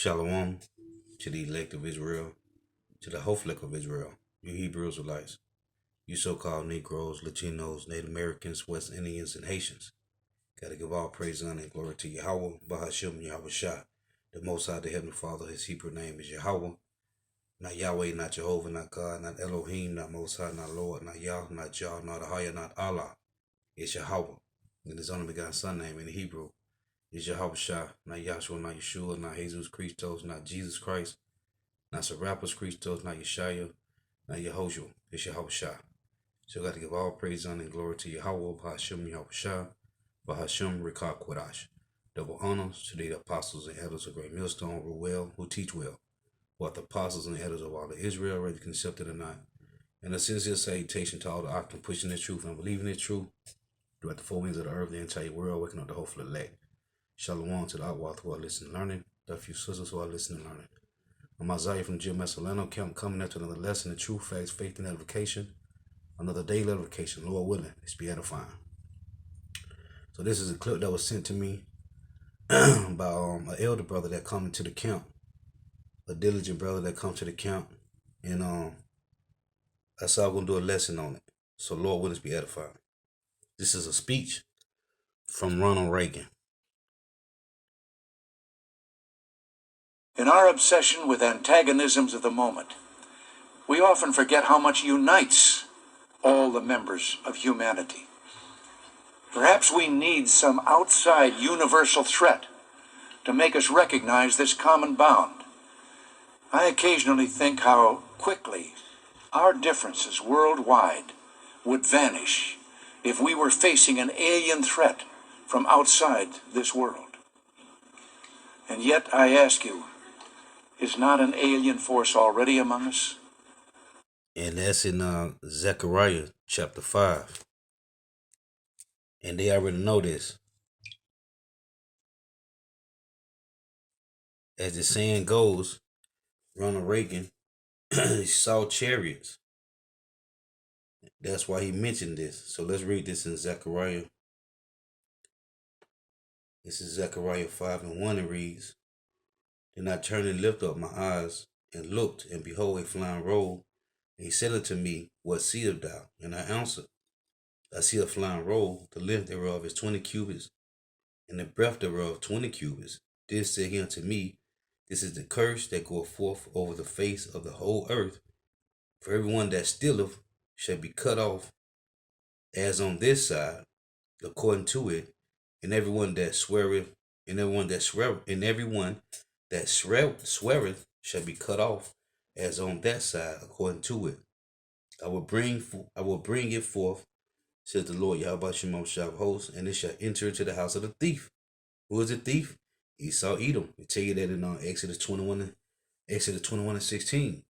Shalom to the elect of Israel, to the whole flock of Israel, you Hebrew Israelites, you so-called Negroes, Latinos, Native Americans, West Indians, and Haitians. Gotta give all praise, honor, and glory to Yahweh, Bahashim, Yahweh Shah, the Most High, the Heavenly Father. His Hebrew name is Yahweh, not Yahweh, not Jehovah, not God, not Elohim, not Most High, not Lord, not Yah, not Jah, not Ahaya, not Allah. It's Yahweh, and His only begotten Son name in Hebrew is Yahweh Shah, not Yahshua, not Yeshua, not Jesus Christos, not Jesus Christ, not Serapis Christos, not Yeshaya, not Yehoshua. It's Yahweh Shah. So got to give all praise, honor, and glory to Yahweh, Bahashim, Yahweh Shah, Bahashim, Rikah Kodash. Double honors to the apostles and elders of Great Millstone, Ruel, who teach well, both the apostles and elders of all of Israel, whether accepted or not. And a sincere salutation to all the octane pushing the truth and believing the truth throughout the four winds of the earth, the entire world, waking up the whole elect. Shalom to the outward who are listening and learning, the few sisters who are listening and learning. I'm Isaiah from GMS Orlando, coming after another lesson in truth, facts, faith, and edification. Another daily edification, Lord willing, let's be edifying. So this is a clip that was sent to me by an elder brother that come to the camp, a diligent brother that come to the camp, and I said I'm gonna do a lesson on it. So Lord willing, let's be edifying. This is a speech from Ronald Reagan. In our obsession with antagonisms of the moment, we often forget how much unites all the members of humanity. Perhaps we need some outside universal threat to make us recognize this common bond. I occasionally think how quickly our differences worldwide would vanish if we were facing an alien threat from outside this world. And yet, I ask you, is not an alien force already among us? And that's in Zechariah chapter 5. And they already know this. As the saying goes, Ronald Reagan saw chariots. That's why he mentioned this. So let's read this in Zechariah. This is Zechariah 5:1. It reads, Then I turned and lifted up my eyes and looked, and behold, a flying roll. And he said unto me, What seest thou? And I answered, I see a flying roll, the length thereof is 20 cubits, and the breadth thereof 20 cubits. This said he unto me, This is the curse that goeth forth over the face of the whole earth. For everyone that stealeth shall be cut off, as on this side, according to it, and everyone that sweareth, sweareth shall be cut off, as on that side, according to it. I will bring it forth, says the Lord Yahweh Shemot Shah of hosts, and it shall enter into the house of the thief. Who is the thief? Esau Edom. We tell you that in Exodus 21 and 16.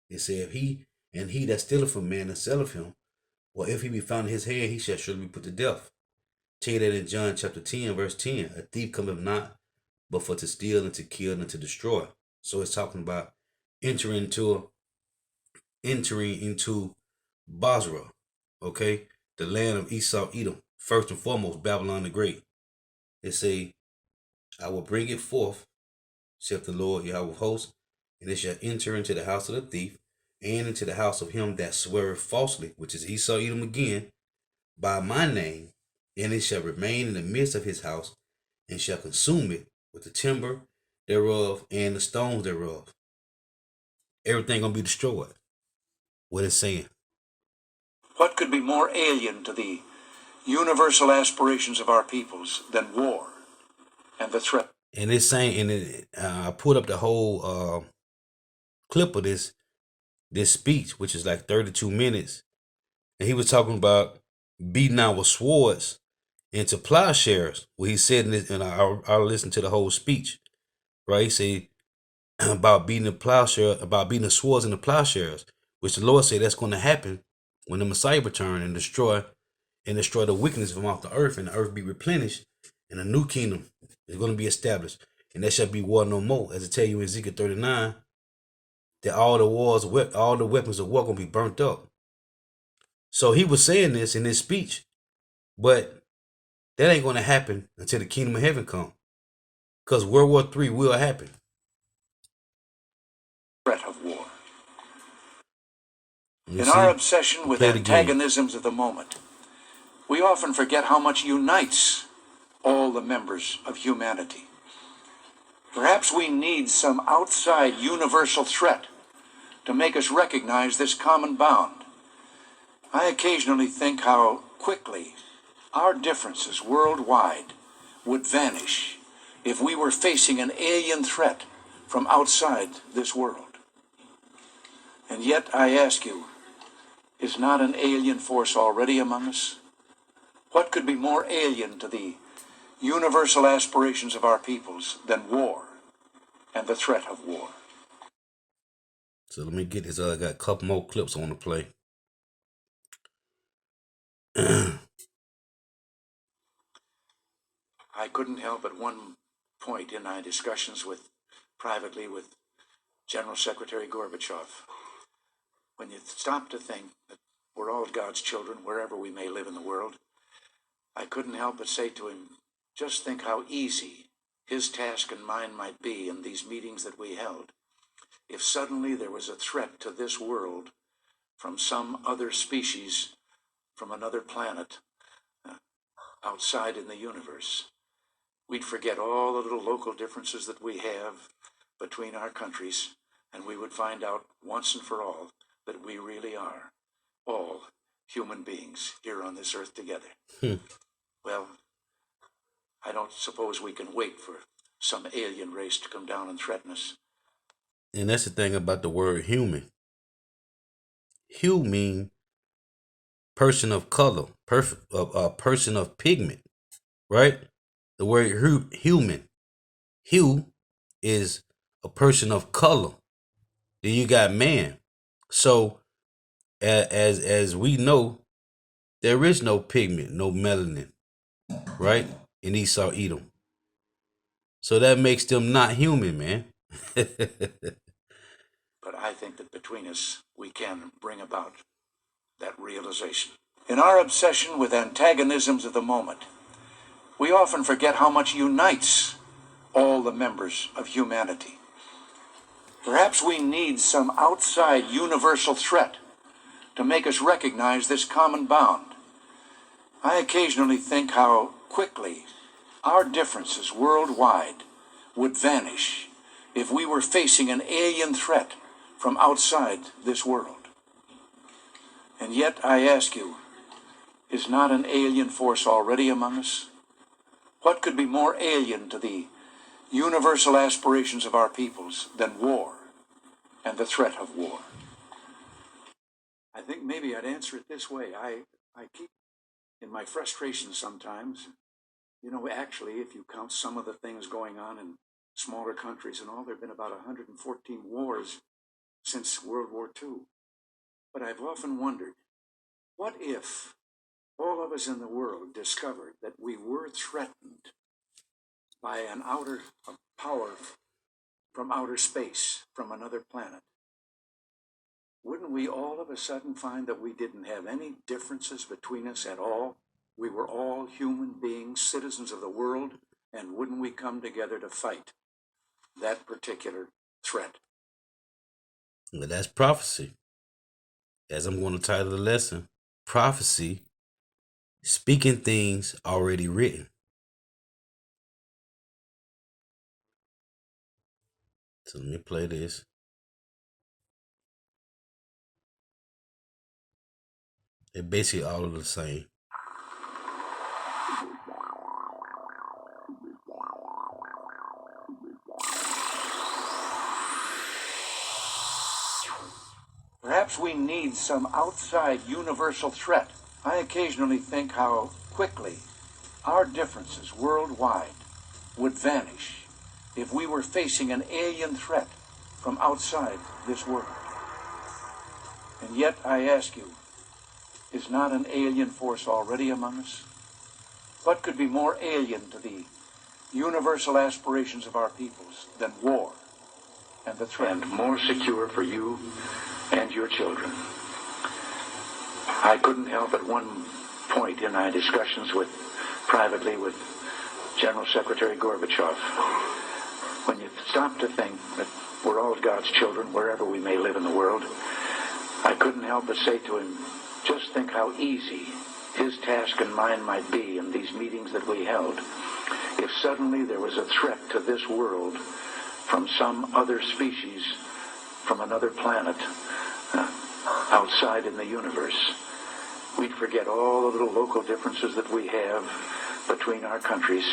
It said, he that stealeth from man and selleth him, or if he be found in his hand, he shall surely be put to death. Tell you that in John chapter 10, verse 10, a thief cometh not, but for to steal and to kill and to destroy. So it's talking about entering into Basra, okay, the land of Esau Edom. First and foremost, Babylon the Great. It say, I will bring it forth, saith the Lord Yahweh of hosts, and it shall enter into the house of the thief, and into the house of him that sweareth falsely, which is Esau Edom again, by my name, and it shall remain in the midst of his house, and shall consume it with the timber thereof and the stones thereof. Everything gonna be destroyed. What it's saying. What could be more alien to the universal aspirations of our peoples than war and the threat? And it's saying, and I put up the whole clip of this speech, which is like 32 minutes. And he was talking about beating our swords into plowshares. What he said in this, and I'll listen to the whole speech, right? He said about beating the swords into plowshares, which the Lord said that's going to happen when the Messiah return and destroy the wickedness from off the earth, and the earth be replenished, and a new kingdom is going to be established, and there shall be war no more. As I tell you in Ezekiel 39, that all the weapons of war going to be burnt up. So he was saying this in his speech, but that ain't going to happen until the kingdom of heaven come, because World War III will happen. threat of war. You In see? our obsession with Play the game. antagonisms of the moment, we often forget how much unites all the members of humanity. Perhaps we need some outside universal threat to make us recognize this common bond. I occasionally think how quickly our differences worldwide would vanish if we were facing an alien threat from outside this world. And yet, I ask you, is not an alien force already among us? What could be more alien to the universal aspirations of our peoples than war and the threat of war? So let me get this. I got a couple more clips I want to play. I couldn't help at one point in my discussions privately with General Secretary Gorbachev, when you stop to think that we're all God's children wherever we may live in the world, I couldn't help but say to him, just think how easy his task and mine might be in these meetings that we held if suddenly there was a threat to this world from some other species, from another planet, outside in the universe. We'd forget all the little local differences that we have between our countries, and we would find out once and for all that we really are all human beings here on this earth together. Well, I don't suppose we can wait for some alien race to come down and threaten us. And that's the thing about the word human. Hue mean person of color, person of pigment, right? The word human. Hue is a person of color. Then you got man. So as we know, there is no pigment, no melanin, right? In Esau Edom. So that makes them not human, man. But I think that between us, we can bring about that realization. In our obsession with antagonisms of the moment, we often forget how much unites all the members of humanity. Perhaps we need some outside universal threat to make us recognize this common bond. I occasionally think how quickly our differences worldwide would vanish if we were facing an alien threat from outside this world. And yet, I ask you, is not an alien force already among us? What could be more alien to the universal aspirations of our peoples than war and the threat of war? I think maybe I'd answer it this way. I keep, in my frustration sometimes, actually, if you count some of the things going on in smaller countries and all, there have been about 114 wars since World War II. But I've often wondered, what if all of us in the world discovered that we were threatened by a power from outer space, from another planet? Wouldn't we all of a sudden find that we didn't have any differences between us at all? We were all human beings, citizens of the world, and wouldn't we come together to fight that particular threat? But that's prophecy. As I'm going to title the lesson, prophecy, speaking things already written. So let me play this. They're basically all of the same. Perhaps we need some outside universal threat. I occasionally think how quickly our differences worldwide would vanish if we were facing an alien threat from outside this world. And yet, I ask you, is not an alien force already among us? What could be more alien to the universal aspirations of our peoples than war and the threat? And more secure for you and your children. I couldn't help at one point in my discussions privately with General Secretary Gorbachev, when you stop to think that we're all God's children, wherever we may live in the world, I couldn't help but say to him, just think how easy his task and mine might be in these meetings that we held if suddenly there was a threat to this world from some other species, from another planet, outside in the universe. We'd forget all the little local differences that we have between our countries,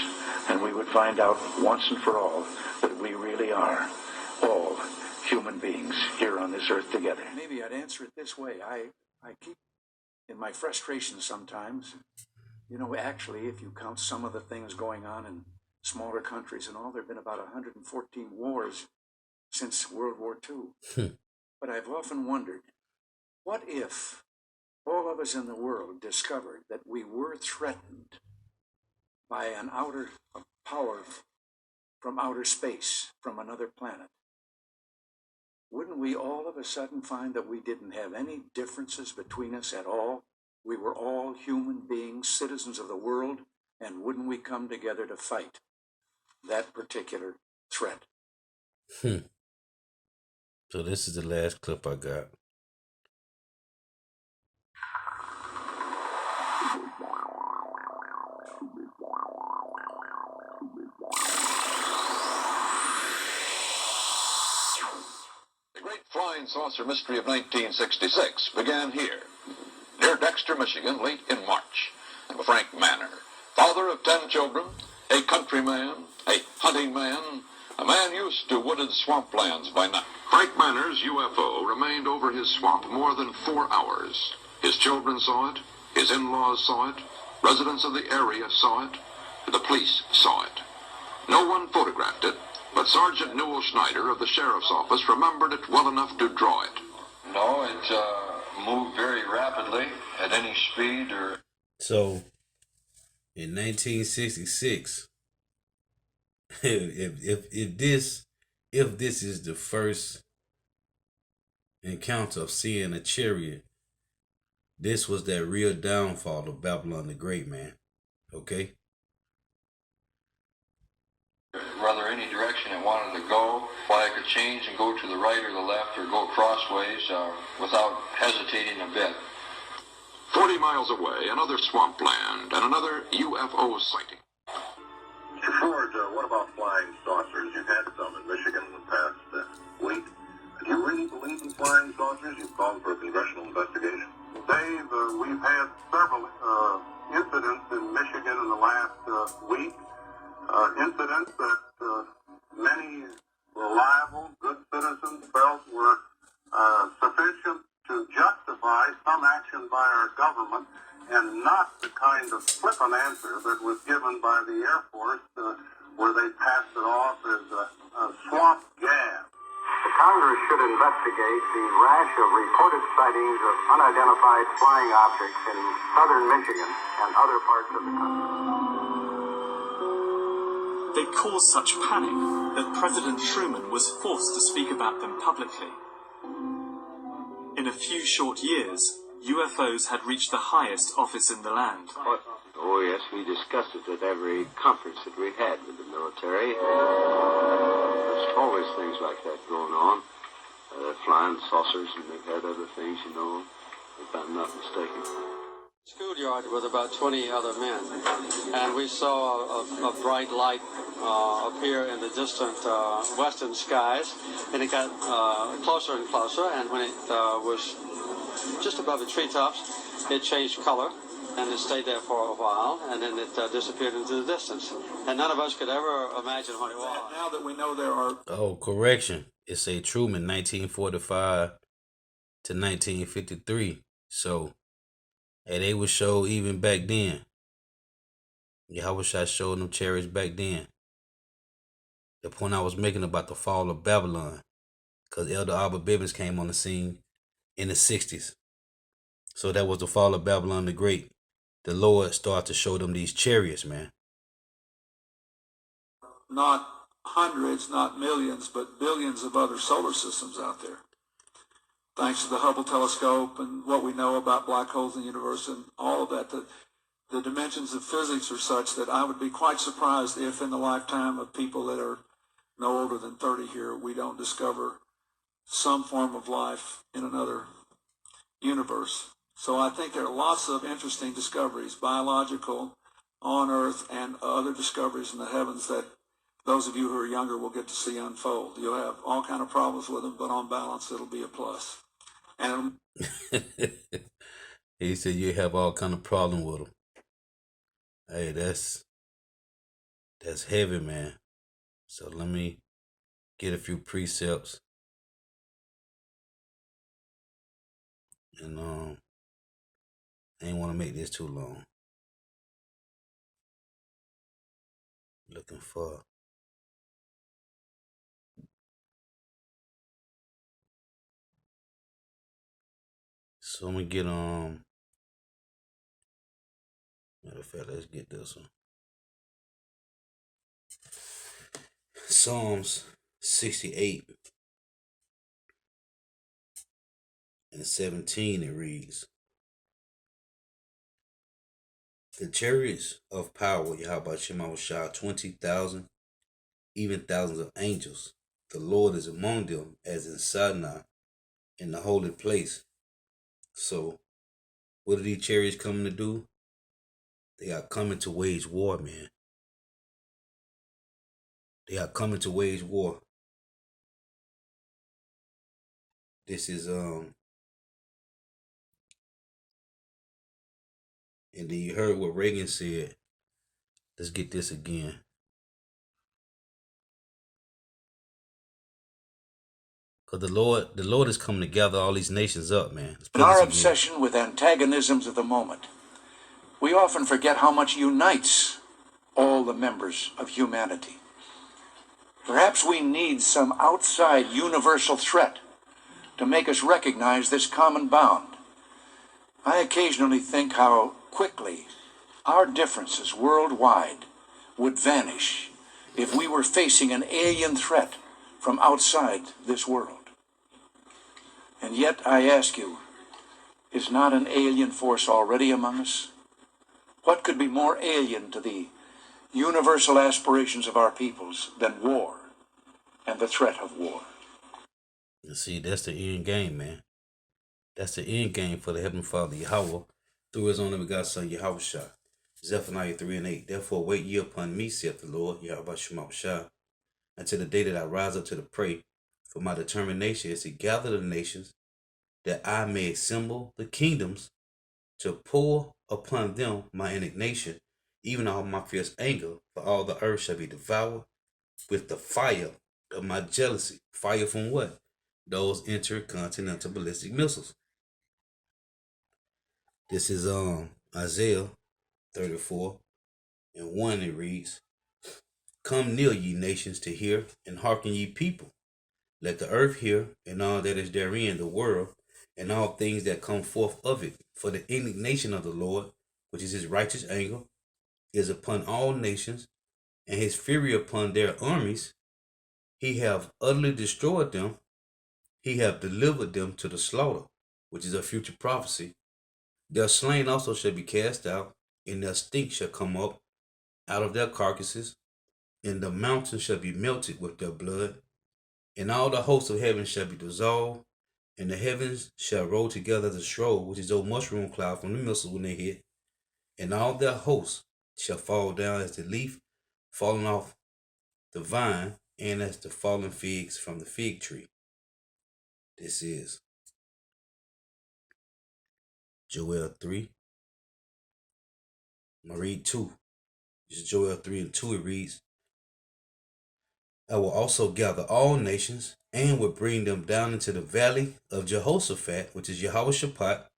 and we would find out once and for all that we really are all human beings here on this earth together. Maybe I'd answer it this way. I keep, in my frustration sometimes, actually, if you count some of the things going on in smaller countries and all, there have been about 114 wars since World War II. But I've often wondered, what if all of us in the world discovered that we were threatened by an outer power from outer space, from another planet? Wouldn't we all of a sudden find that we didn't have any differences between us at all? We were all human beings, citizens of the world, and wouldn't we come together to fight that particular threat? So this is the last clip I got. The great flying saucer mystery of 1966 began here, near Dexter, Michigan, late in March. And Frank Manor, father of 10 children, a countryman, a hunting man, a man used to wooded swamplands by night. Frank Manor's UFO remained over his swamp more than 4 hours. His children saw it, his in-laws saw it, residents of the area saw it, the police saw it. No one photographed it, but Sergeant Newell Schneider of the Sheriff's Office remembered it well enough to draw it. No, it moved very rapidly at any speed or... So, in 1966, if this is the first encounter of seeing a chariot, this was that real downfall of Babylon the Great, man. Okay? Rather any direction it wanted to go, why it could change and go to the right or the left or go crossways without hesitating a bit. 40 miles away, another swampland and another UFO sighting. Mr. Ford, what about flying saucers? You've had some in Michigan in the past week. Do you really believe in flying saucers? You've called for a congressional investigation. Dave, we've had several incidents in Michigan in the last week. Incidents that many reliable, good citizens felt were sufficient to justify some action by our government, and not the kind of flippant answer that was given by the Air Force, where they passed it off as a swamp gas. The Congress should investigate the rash of reported sightings of unidentified flying objects in southern Michigan and other parts of the country. They caused such panic that President Truman was forced to speak about them publicly. In a few short years, UFOs had reached the highest office in the land. Oh yes, we discussed it at every conference that we've had with the military. There's always things like that going on. Flying saucers, and they've had other things, if I'm not mistaken. Schoolyard with about 20 other men, and we saw a bright light appear in the distant western skies, and it got closer and closer, and when it was just above the treetops, it changed color, and it stayed there for a while, and then it disappeared into the distance, and none of us could ever imagine what it was. Now that we know there are... Oh, correction. It's a Truman, 1945 to 1953. So, hey, they would show even back then. Yeah, I wish I showed them chariots back then. The point I was making about the fall of Babylon. Because Elder Albert Bibbins came on the scene in the 60s. So that was the fall of Babylon the Great. The Lord started to show them these chariots, man. Not hundreds, not millions, but billions of other solar systems out there. Thanks to the Hubble telescope and what we know about black holes in the universe and all of that, the dimensions of physics are such that I would be quite surprised if in the lifetime of people that are no older than 30 here, we don't discover some form of life in another universe. So I think there are lots of interesting discoveries, biological, on Earth, and other discoveries in the heavens that those of you who are younger will get to see unfold. You'll have all kind of problems with them, but on balance, it'll be a plus. And he said you have all kind of problem with them. Hey, that's heavy, man. So let me get a few precepts. And I ain't want to make this too long. Looking for so I'm gonna get matter of fact, let's get this one. Psalms 68 and 17 it reads, the chariots of power, Yahweh Shema Shah, 20,000, even thousands of angels. The Lord is among them as in Sinai, in the holy place. So, what are these chariots coming to do? They are coming to wage war, man. They are coming to wage war. This is and then you heard what Reagan said. Let's get this again. Because the Lord is coming to gather all these nations up, man. In our obsession with antagonisms of the moment, we often forget how much unites all the members of humanity. Perhaps we need some outside universal threat to make us recognize this common bond. I occasionally think how quickly our differences worldwide would vanish if we were facing an alien threat from outside this world. And yet, I ask you, is not an alien force already among us? What could be more alien to the universal aspirations of our peoples than war and the threat of war? You see, that's the end game, man. That's the end game for the Heavenly Father, Yahweh, through his only begotten Son, Yahweh Shah. Zephaniah 3:8. Therefore wait ye upon me, saith the Lord, Yahweh Shema Shah, until the day that I rise up to the prey. For my determination is to gather the nations, that I may assemble the kingdoms, to pour upon them my indignation, even all my fierce anger, for all the earth shall be devoured with the fire of my jealousy. Fire from what? Those intercontinental ballistic missiles. This is Isaiah 34:1. It reads, come near, ye nations, to hear, and hearken, ye people. Let the earth hear, and all that is therein, the world, and all things that come forth of it. For the indignation of the Lord, which is his righteous anger, is upon all nations, and his fury upon their armies. He have utterly destroyed them. He have delivered them to the slaughter, which is a future prophecy. Their slain also shall be cast out, and their stink shall come up out of their carcasses, and the mountains shall be melted with their blood, and all the hosts of heaven shall be dissolved, and the heavens shall roll together as a scroll, which is a mushroom cloud from the missiles when they hit, and all their hosts shall fall down as the leaf falling off the vine, and as the fallen figs from the fig tree. This is Joel 3. I'm going to read 2. This is Joel 3:2. It reads, I will also gather all nations, and will bring them down into the valley of Jehoshaphat, which is Yahweh Shaphat,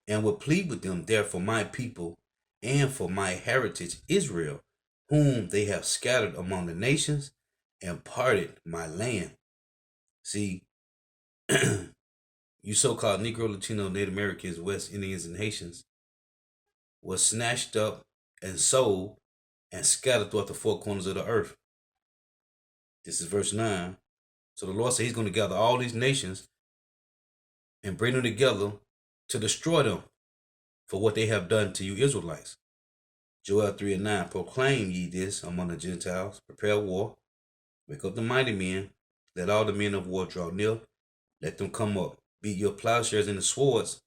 and will plead with them there for my people and for my heritage Israel, whom they have scattered among the nations, and parted my land. See, you so-called Negro, Latino, Native Americans, West Indians, and Haitians was snatched up and sold and scattered throughout the four corners of the earth. This is verse 9. So the Lord said he's going to gather all these nations and bring them together to destroy them for what they have done to you Israelites. Joel 3:9. Proclaim ye this among the Gentiles. Prepare war. Wake up the mighty men. Let all the men of war draw near. Let them come up. Beat your plowshares into swords,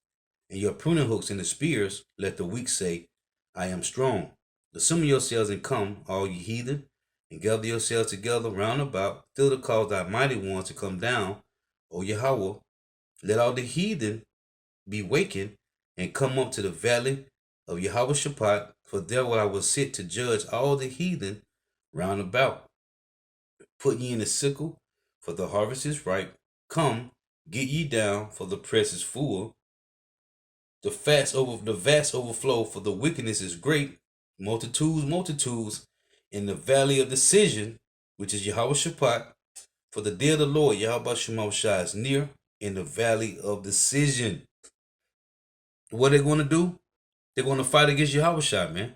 and your pruning hooks into spears. Let the weak say, I am strong. Assemble yourselves and come, all ye heathen, and gather yourselves together round about, till to cause thy mighty ones to come down, O Yahweh. Let all the heathen be wakened, and come up to the valley of Yahweh Shaphat, for there will I will sit to judge all the heathen round about. Put ye in the sickle, for the harvest is ripe. Come, get ye down, for the press is full. The vast overflow, for the wickedness is great. Multitudes, in the valley of decision, which is Yahweh Shaphat. For the day of the Lord, Yahweh Shemashah, is near, in the valley of decision. What are they going to do? They're going to fight against Yahweh Shai, man.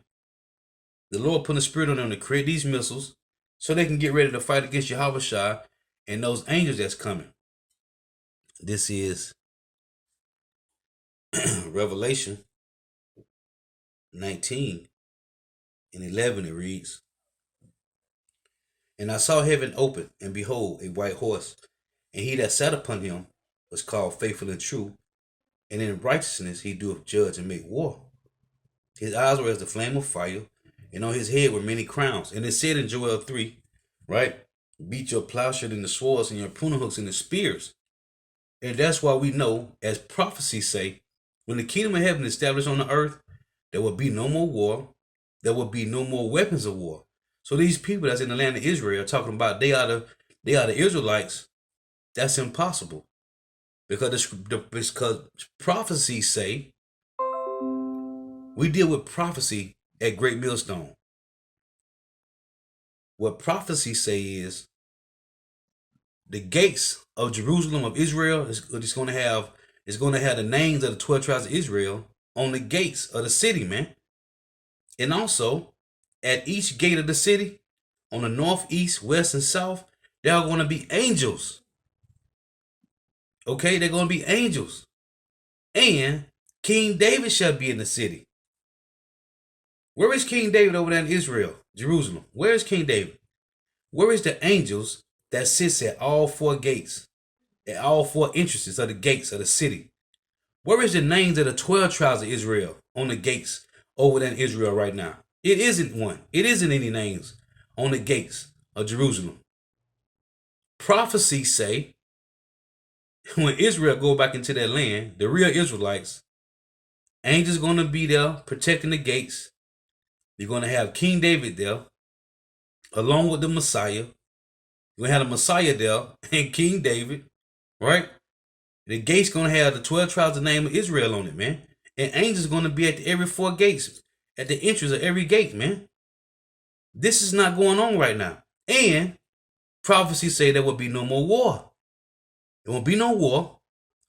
The Lord put a spirit on them to create these missiles so they can get ready to fight against Yahweh Shai and those angels that's coming. This is Revelation 19 and 11. It reads, And I saw heaven open, and behold, a white horse, and he that sat upon him was called Faithful and True, and in righteousness he doeth judge and make war. His eyes were as the flame of fire, and on his head were many crowns. And it said in Joel 3, right? Beat your plowshare in the swords and your pruning hooks in the spears. And that's why we know, as prophecies say, when the kingdom of heaven is established on the earth, there will be no more war. There will be no more weapons of war. So these people that's in the land of Israel are talking about they are the Israelites. That's impossible. Because prophecies say, we deal with prophecy at Great Millstone. What prophecies say is the gates of Jerusalem of Israel is going to have the names of the 12 tribes of Israel on the gates of the city, man. And also at each gate of the city, on the north, east, west, and south, there are going to be angels. Okay, they're going to be angels. And King David shall be in the city. Where is King David over there in Israel, Jerusalem? Where is King David? Where is the angels that sits at all four gates, at all four entrances of the gates of the city? Where is the names of the 12 tribes of Israel on the gates over there in Israel right now? It isn't one. It isn't any names on the gates of Jerusalem. Prophecies say when Israel go back into their land, the real Israelites, angels going to be there protecting the gates. You're going to have King David there, along with the Messiah. You're going to have the Messiah there and King David, right? The gate's going to have the 12 tribes of the name of Israel on it, man. And angels going to be at every four gates, at the entrance of every gate, man. This is not going on right now. And prophecies say there will be no more war. There won't be no war.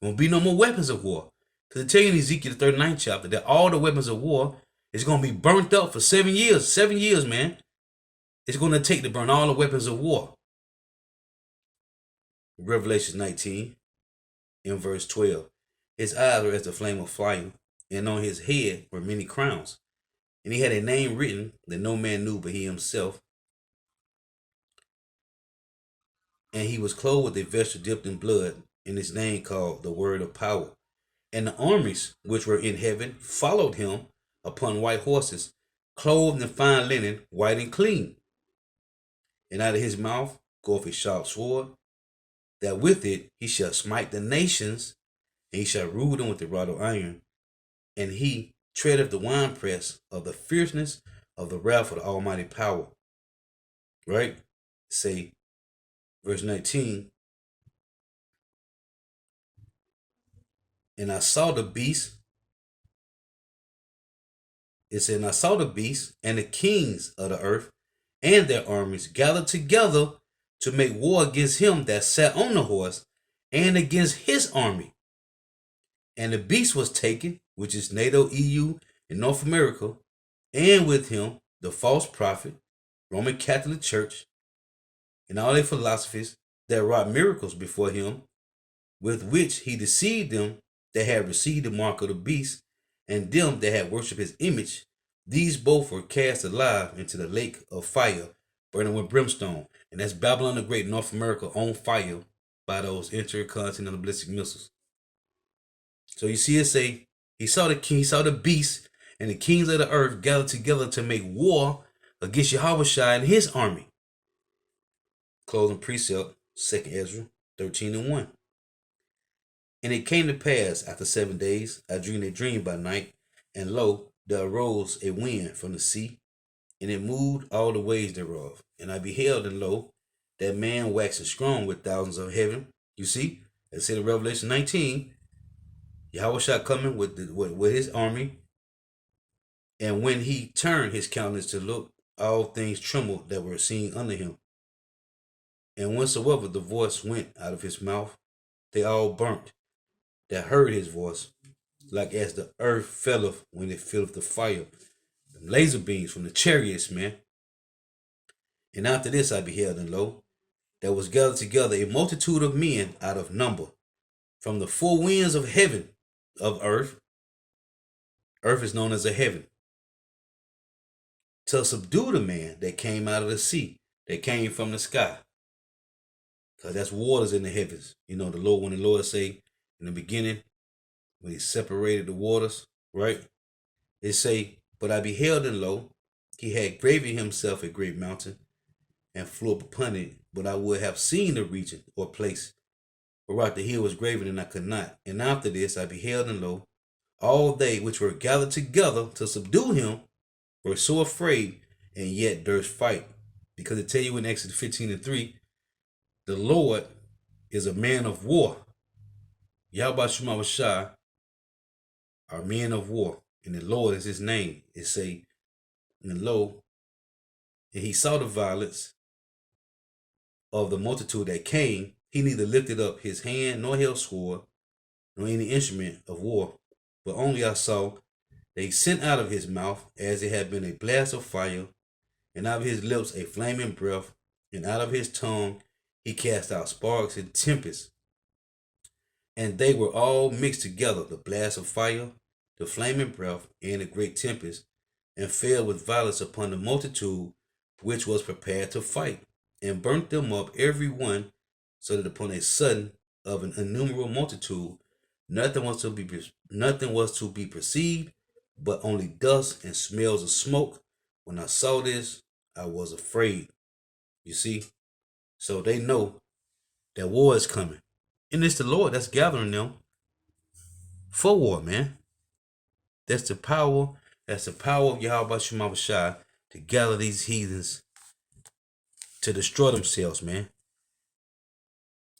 There won't be no more weapons of war. Because it tell you in Ezekiel, the 39th chapter, that all the weapons of war is going to be burnt up for 7 years. 7 years, man. It's going to take to burn all the weapons of war. Revelation 19, in verse 12. His eyes were as the flame of fire, and on his head were many crowns. And he had a name written that no man knew but he himself. And he was clothed with a vesture dipped in blood, and his name called the Word of Power. And the armies which were in heaven followed him upon white horses, clothed in fine linen, white and clean. And out of his mouth goeth a sharp sword, that with it he shall smite the nations, and he shall rule them with the rod of iron. And he treadeth the winepress of the fierceness of the wrath of the Almighty power. Right? Say, verse 19. And I saw the beast. It said, and I saw the beast and the kings of the earth and their armies gathered together to make war against him that sat on the horse and against his army. And the beast was taken, which is NATO, EU, and North America, and with him the false prophet, Roman Catholic Church, and all their philosophies that wrought miracles before him, with which he deceived them that had received the mark of the beast, and them that had worshipped his image. These both were cast alive into the lake of fire, burning with brimstone. And that's Babylon the Great, North America, on fire by those intercontinental ballistic missiles. So you see it say, he saw the king, he saw the beast, and the kings of the earth gathered together to make war against Yahushua and his army. Closing precept, 2 Ezra 13:1. And it came to pass after 7 days, I dreamed a dream by night, and lo, there arose a wind from the sea, and it moved all the ways thereof. And I beheld, and lo, that man waxing strong with thousands of heaven. You see, it said in Revelation 19, Yahushua coming with his army. And when he turned his countenance to look, all things trembled that were seen under him. And whensoever the voice went out of his mouth, they all burnt that heard his voice, like as the earth felleth when it filleth the fire. Them laser beams from the chariots, man. And after this I beheld, and lo, there was gathered together a multitude of men out of number, from the four winds of heaven, of earth. Earth is known as a heaven. To subdue the man that came out of the sea, that came from the sky. Because that's waters in the heavens. You know, the Lord, when the Lord say in the beginning, when he separated the waters, right? It say, but I beheld, and lo, he had graven himself a great mountain, and flew up upon it, but I would have seen the region or place whereat the hill was graven, and I could not. And after this I beheld, and lo, all they which were gathered together to subdue him were so afraid, and yet durst fight. Because it tell you in Exodus 15:3, the Lord is a man of war. Yahweh Shemawashah are men of war, and the Lord is his name. It say, and lo, and he saw the violence of the multitude that came. He neither lifted up his hand, nor held sword, nor any instrument of war, but only I saw they sent out of his mouth as it had been a blast of fire, and out of his lips a flaming breath, and out of his tongue he cast out sparks and tempests. And they were all mixed together, the blast of fire, the flaming breath, and the great tempest, and fell with violence upon the multitude which was prepared to fight, and burnt them up every one, so that upon a sudden of an innumerable multitude, nothing was to be perceived, but only dust and smells of smoke. When I saw this, I was afraid. You see? So they know that war is coming. And it's the Lord that's gathering them for war, man. That's the power of Yahweh Shemawashah to gather these heathens to destroy themselves, man.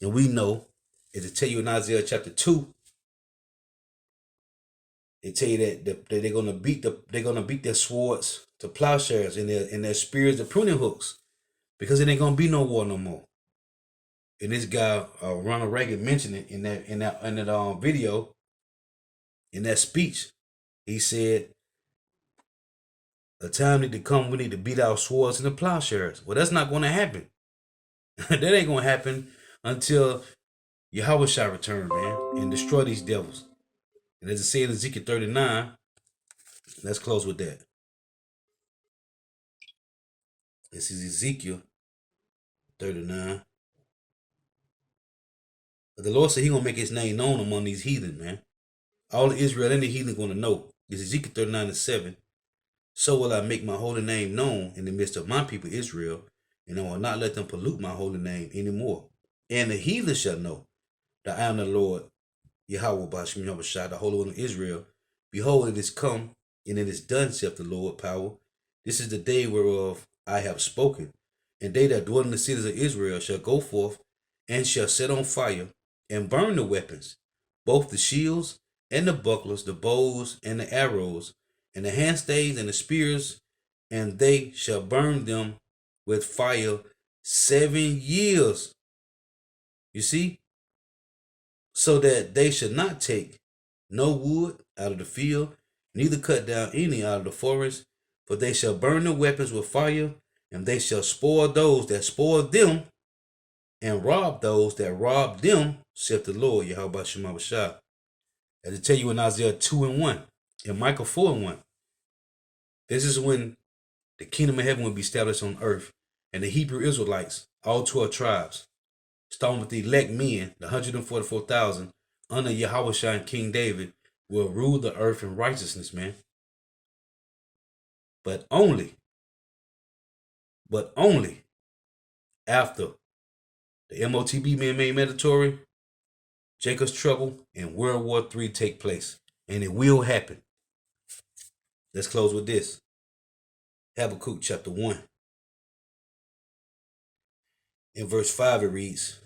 And we know, as it tell you in Isaiah chapter 2, it tell you that they're gonna beat their swords to plowshares and their spears to pruning hooks, because it ain't gonna be no war no more. And this guy Ronald Reagan mentioned it in that video, in that speech. He said, "The time need to come. We need to beat our swords into plowshares." Well, that's not going to happen. That ain't going to happen until Yahweh shall return, man, and destroy these devils. And as it said in Ezekiel 39, let's close with that. This is Ezekiel 39. But the Lord said he going to make his name known among these heathen, man. All of Israel and the heathen going to know. It's Ezekiel 39:7. So will I make my holy name known in the midst of my people Israel, and I will not let them pollute my holy name anymore. And the heathen shall know that I am the Lord, Yahweh Bashim Yahushua, the Holy One of Israel. Behold, it is come, and it is done, saith the Lord power. This is the day whereof I have spoken. And they that dwell in the cities of Israel shall go forth, and shall set on fire, and burn the weapons, both the shields and the bucklers, the bows and the arrows, and the handstaves and the spears, and they shall burn them with fire 7 years. You see? So that they should not take no wood out of the field, neither cut down any out of the forest, for they shall burn the weapons with fire, and they shall spoil those that spoil them, and rob those that rob them, saith the Lord, Yahweh Shemawashah. As I tell you in Isaiah 2:1, and Micah 4:1. This is when the kingdom of heaven will be established on earth, and the Hebrew Israelites, all 12 tribes, starting with the elect men, the 144,000, under Yahushua and King David, will rule the earth in righteousness, man. But only after the MOTB men made mandatory, Jacob's trouble, and World War III take place. And it will happen. Let's close with this. Habakkuk chapter 1. In verse 5 it reads,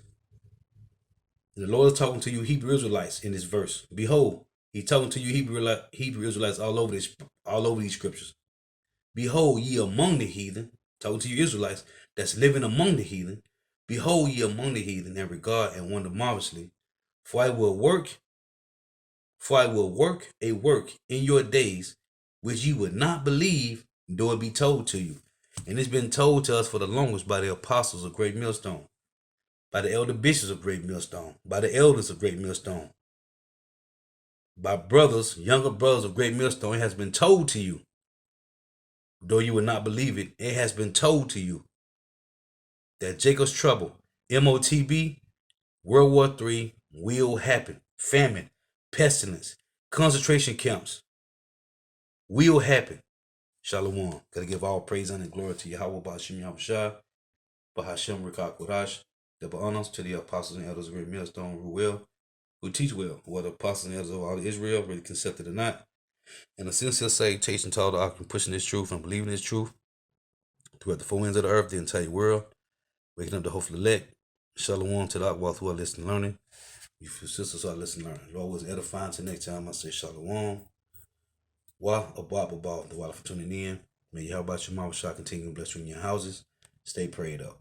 the Lord is talking to you Hebrew Israelites in this verse. Behold, he's talking to you Hebrew Israelites all over these scriptures. Behold, ye among the heathen, talking to you Israelites that's living among the heathen. Behold, ye among the heathen, and regard and wonder marvelously. For I will work a work in your days which you would not believe, though it be told to you. And it's been told to us for the longest by the apostles of Great Millstone, by the elder bishops of Great Millstone, by the elders of Great Millstone, by brothers, younger brothers of Great Millstone. It has been told to you, though you would not believe it. It has been told to you that Jacob's trouble, MOTB, World War III, will happen. Famine, pestilence, concentration camps will happen. Shalom. Gotta give all praise and glory to Yahweh Ba'ashim Yahushua, Bahashim Rikak Wadash. Double honors to the apostles and elders of Great Millstone who teach well, whether apostles and elders of all Israel really accepted or not. And a sincere salutation to all the occupants pushing this truth and believing this truth throughout the four winds of the earth, the entire world, waking up the hopeful elect. Shalom to the Akwath who are listening and learning. You sisters who are listening and learning. Lord was edifying. Till next time, I say Shalom. Wa abab the water for tuning in. May Yahweh Shema Shah continue to bless you in your houses. Stay prayed up.